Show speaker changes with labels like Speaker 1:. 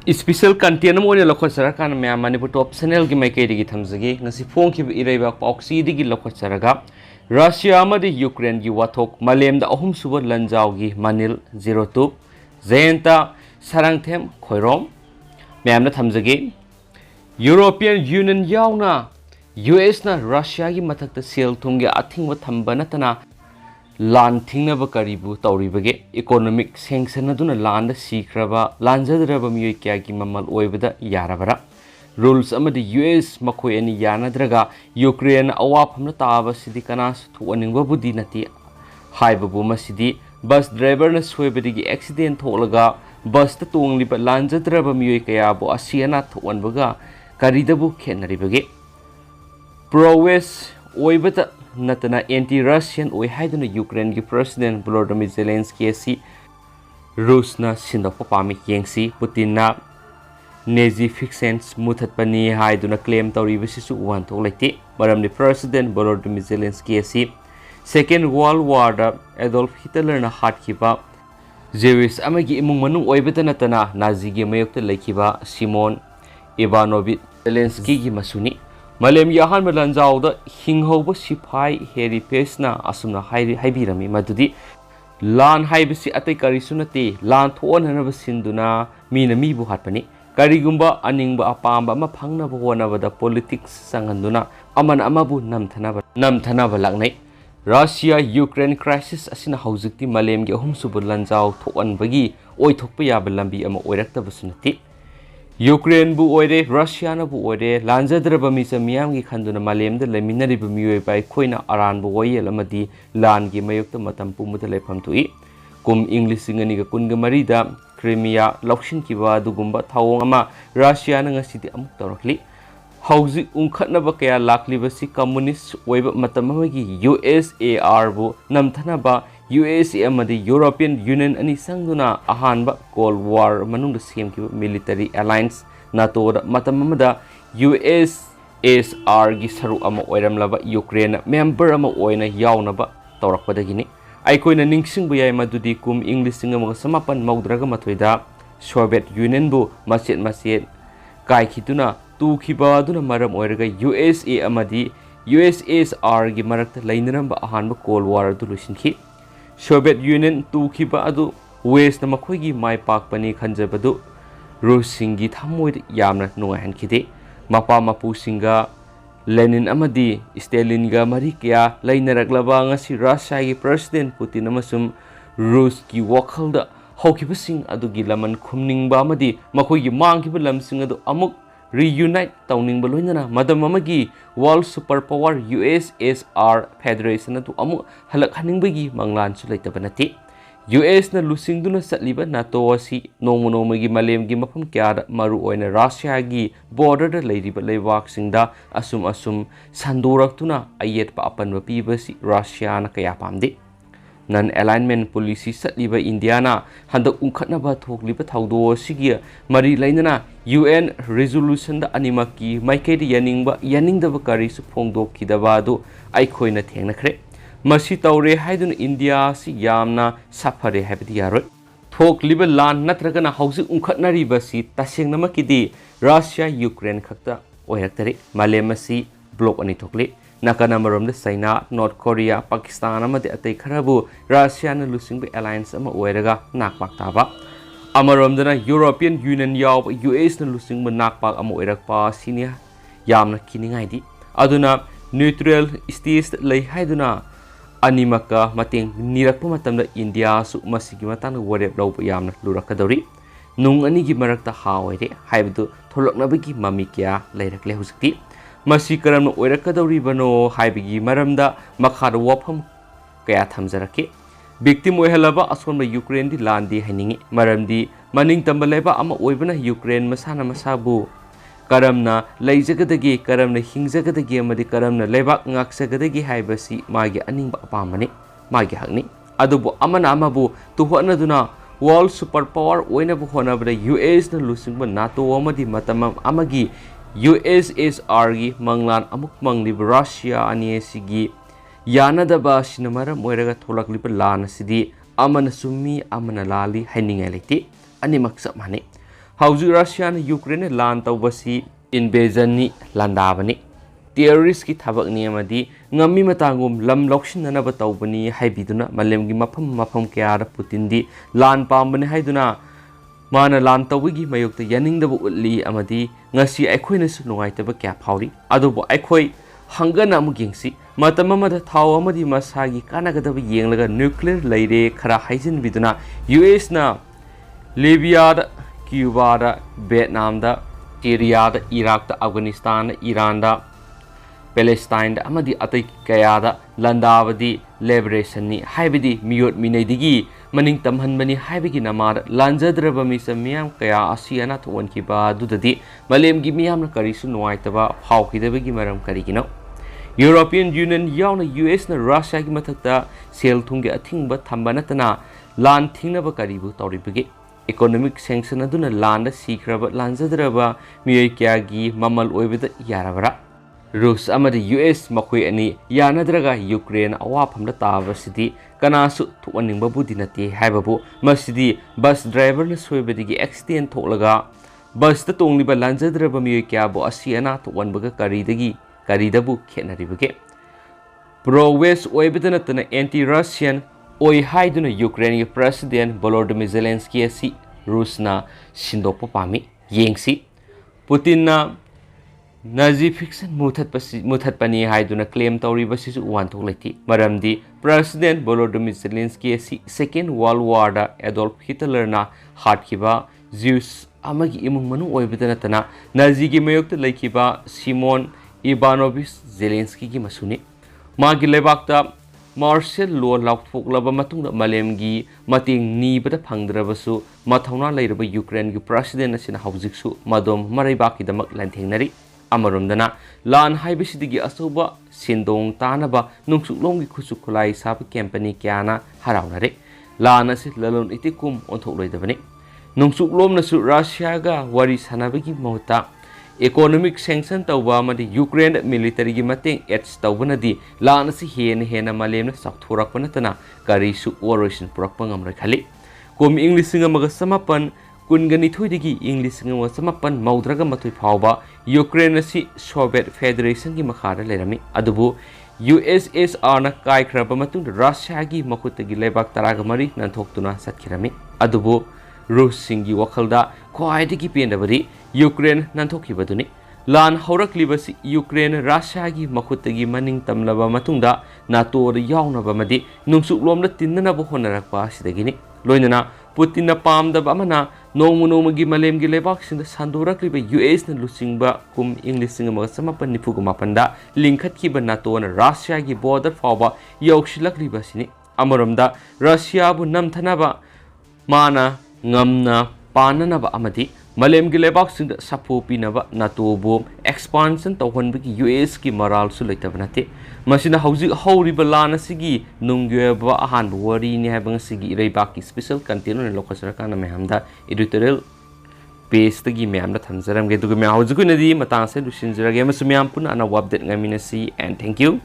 Speaker 1: Special content मोने लखो सरकार में मणिपुर टॉप चैनल की माइकई की थमजगी ngasi फोंखिब इरेबा पॉक्सी दिगी लखो सरगा रशिया मदि यूक्रेन की वाथोक मलेम दा अहुम सुबो लंजाव की मनिल 02 जयंता सरंगथेम खोइरोम मैम थमजगी यूरोपियन यूनियन यावना यूएस ना रशिया की मथक सेल थुम के अथिंग थंब नतना लान थिंगनब करीबु तौरीबगे इकोनॉमिक सैंक्शन अदुना लान सीख्रबा लांजद्रब मियोय क्या की ममल ओइबदा यारबरा रूल्स अमदि यूएस मखोय अनि यानद्रगा यूक्रेन अवाफमना ताबा सिदि कनास थोनिंगबा बुदि नति हाइबबु मसिदि बस ड्राइवर न सोइबदिगी एक्सीडेंट थोलगा बस त तोंगलिबा लांजद्रब मियोय कयाबो असियाना थोनबगा करीदबु खेनरिबगे प्रोवेस ओइबदा नतना एंटी रशियन ओइ हाइदुना यूक्रेन की प्रेसिडेंट वोलोडिमिर जेलेंस्की असि रूसना सिंदोप पामी येंगसी पुतिनना नेजी फिक्सेंस मुथतपनी हाइदुना क्लेम तौरीबसिसु वानथोक लेते मरमनि प्रेसिडेंट वोलोडिमिर जेलेंस्की असि सेकेंड वर्ल्ड वार दा एडोल्फ हिटलरना हाटखिबा जेविस अमगी इमुंग मनु ओइबता नतना नाजीगी मयोक्ता लेखिबा सिमोन इवानोविच जेलेंस्की की मसुनी मलेम याहान लंजाव हिंगहौब सिपाही हेरी पेसना असुमना हाइबिरमी मदुदी लान हाइबसी अतै करिसु नते लान थोननब सिंदुना मीना मीबु हाटपनी करिगुंबा अनिंगबा अपांबा अमा फंगनब होनबदा पॉलिटिक्स संगंदुना अमन अमाबु नमथनब लांगनै रशिया यूक्रेन क्राइसिस असिना हौजिक्ति मलेम के अहुम सुबु लंजाव थोअनबगी ओइथोकप याब लंबी अमा ओइरक्तबसु नते यूक्रेन बु ओइरे रशिया न बु ओइरे लांजद्रब मिसा मियाम की खंदुना मलेम द लेमिनरिब मियोय बाय खोइना अरान बु वयल अमदी लान की मयुक्त मतम पुमुद लेफम तुई कुम इंग्लिश सिंगनी ग कुनग मरीदा क्रीमिया लौक्सिन किबा दुगुंबा थावोंग अमा रशिया न ngasidi amuk torokli hauji ungkhatnaba kaya laklibasi communist oiba matam amagi USAR bu namthanaba USA amadi European Union ani sangduna ahanba Cold War manungda semkiba military alliance NATO da matam amada USSR gi saru ama oiramlaba Ukraine member ama oina yawnaba tawrakpadagini aikoina ningsingbu yai madudi kum English singa samapan maudraga mathoida Soviet Union bu machet kai khituna tu khiba aduna maram oiraga USA amadi USSR gi marakta lainaramba ahanba Cold War du lusinki Soviet Union tu khiba adu West na makhoigi mai pakpani khanjabadu Rus singi thamoid yamna nungahankhide mapa mapu singa Lenin amadi Stalin ga mari kya lainaraglaba ngasi Russia gi President Putin amasum Rus ki wakhalda hokibasing adu gi laman khumningba amadi makhoigi mangkiba lamsing adu amuk reunite tawningbा loinana madam amagi world superpower USSR federation atu amu halak haningbagi manglan su leitaba nati US na lusingduna satliba NATO asi nongmonongmagi malem gi mafam kya maru oina Russia gi border da leiriba leiwak singda asum sandoraktuna ayet pa apanba pibasi Russia na kaya pamde non alignment policy satliba Indiana handak ungkhatnaba thokliba thawdo sigi mari lainana UN resolution da animaki maikei yaningdaba kari su phongdok kidaba du aikhoina thengnakhre masi tawre haidun India si yamna safare habdi yaroi thokliba lan natragana hausi ungkhatnariba si tasengnamakidi Russia Ukraine khakta oiraktare malemasi block ani thokle nakana marom China North Korea Pakistan amadi atai kharabu Russia na lusingba alliance ama oiraga nakpak taba amarom dana European Union yaw US na lusingba nakpak ama oirakpa sinia yamna kiningai di aduna neutral states lei haiduna animaka mateng nirakpa matamda India su masigi matang warep lawpa yamna lurakadori nung ani gi marakta hawaire haibdu tholoknabagi mami kya leirakle husukti masi karam oirakadori bano haibigi maramda makhada wafam kaya thamjarake victim oihalaba asonba Ukraine di landi haningi maramdi maning tambaleba ama oibana Ukraine masana masabu karamna leijagadagi karamna hingjagadagi amadi karamna lebak ngaksagadagi haibasi magi aningba apamani magi hakni adubu amana amabu tuhonaduna world superpower oinabu honabada US na lusingba NATO amadi matamam amagi USSR gi manglan amuk manglib Russia ani sigi yanadaba sinamara moiraga tholaklib lan sidi amana summi amana lali hainingai leti ani maksab mane Hauju Russia na Ukraine lan tawbasi invasion ni landabani. Terrorist ki thabak ni amadi ngami matangum lam lokshin na ba tawbani haibiduna malem gi mafam kya ra Putin di lan pambani haiduna mana lan tawigi mayokta yaning da bu utli amadi ngasi aikhoina su nungai taba kya phawri adubo aikhoi hangana mu gengsi matam amada thaw amadi masagi kanagadaba yenglaga nuclear leire khara haijin biduna US na Libya da Cuba da Vietnam da Syria da Iraq da Afghanistan da Iran da Palestine da amadi atai kaya da landabadi liberation ni haibidi miyot minaidigi maning tamhanbani haibigi namar lanjadraba misamyam kaya asiana thon ki ba dudadi malem gi miyam na karisu nuaitaba phawkidabagi maram karigino European Union yauna US na Russia gi mathakta sel thungge athingba thamba natana lan thingnaba karibu tawribagi economic sanction aduna landa sikraba lanjadraba miyoi kya gi mamal oibida yarabara Rus amadi US makoi ani yanadraga Ukraine awaphamda tabasidi kanasu thuaningba budinati haibabu masidi bus driver na soibadigi accident tholaga bus ta tongliba lanjadraba miyoi kya bo asiana thuanbaga karidabu khenaribage pro west oibidana tana anti Russian oi haiduna Ukraine president Volodymyr Zelensky asi Rusna sindokpa pami yengsi Putin na Nazi fiction muthat pani haiduna claim tawri basisu wanthok leti maramdi president Volodymyr Zelensky asi second world war da Adolf Hitler na hatkiba Jews amagi imung manu oibidana tana Nazi gi mayokta laikiba Simon Ivanovich Zelensky gi masuni magi lebakta martial law laukfoklaba matungda malemgi mating nibada phangdrabasu mathauna leiraba Ukraine gi president asina haujiksu madom maraibaki damak lanthengnari amarumdana lan haibisidigi asoba sindong tanaba nungsuklomgi khusuk khulai sab company kyana haraunare lan asi lalon itikum onthoklaidabani nungsuklomna su Russia ga wari sanabagi mauta economic sanction tawba amadi Ukraine military gi mateng edge tawbanadi lan asi hena malemna sakthorakpana tana karisu operation purakpa ngamra khali kom English singa samapan Kungani thoidigi English nga samapan maudraga mathoi phawba Ukraine asi Soviet Federation gi makhara lerami adubu USSR na kaikhraba matung Russia gi makhutagi lebak taraga mari nanthokuna satkirami adubu Rus singi wakhalda khwaidigi pendabari Ukraine nanthokibaduni lan haurakliba Ukraine Russia gi makhutagi maning tamlaba matungda NATO da yawnaba madi nungsuklomda tinnanaba honarakpa sidagini loinana Putin na pamdaba amana nongmunongmagi malemgi lebak sinda sandorakliba US na lusingba kum English singa samapan nifugumapanda lingkhatkiba NATO na Russia gi border fawba yaushilakliba sini amaramda Russia bu namthanaba mana ngamna pananaba amadi malemgi lebak sinda sapu pinaba NATO bu expansion tawhanbagi US ki moral su leitabnate masina hauji hauriba lana sigi nungyeba ahan wari ni habang sigi reibaki special content ne lokasara kana mehamda editorial page tagi mehamda thamjaram ge dugu me hauji kunadi matang se lusinjara ge masumyam pun ana update ngamina si and thank you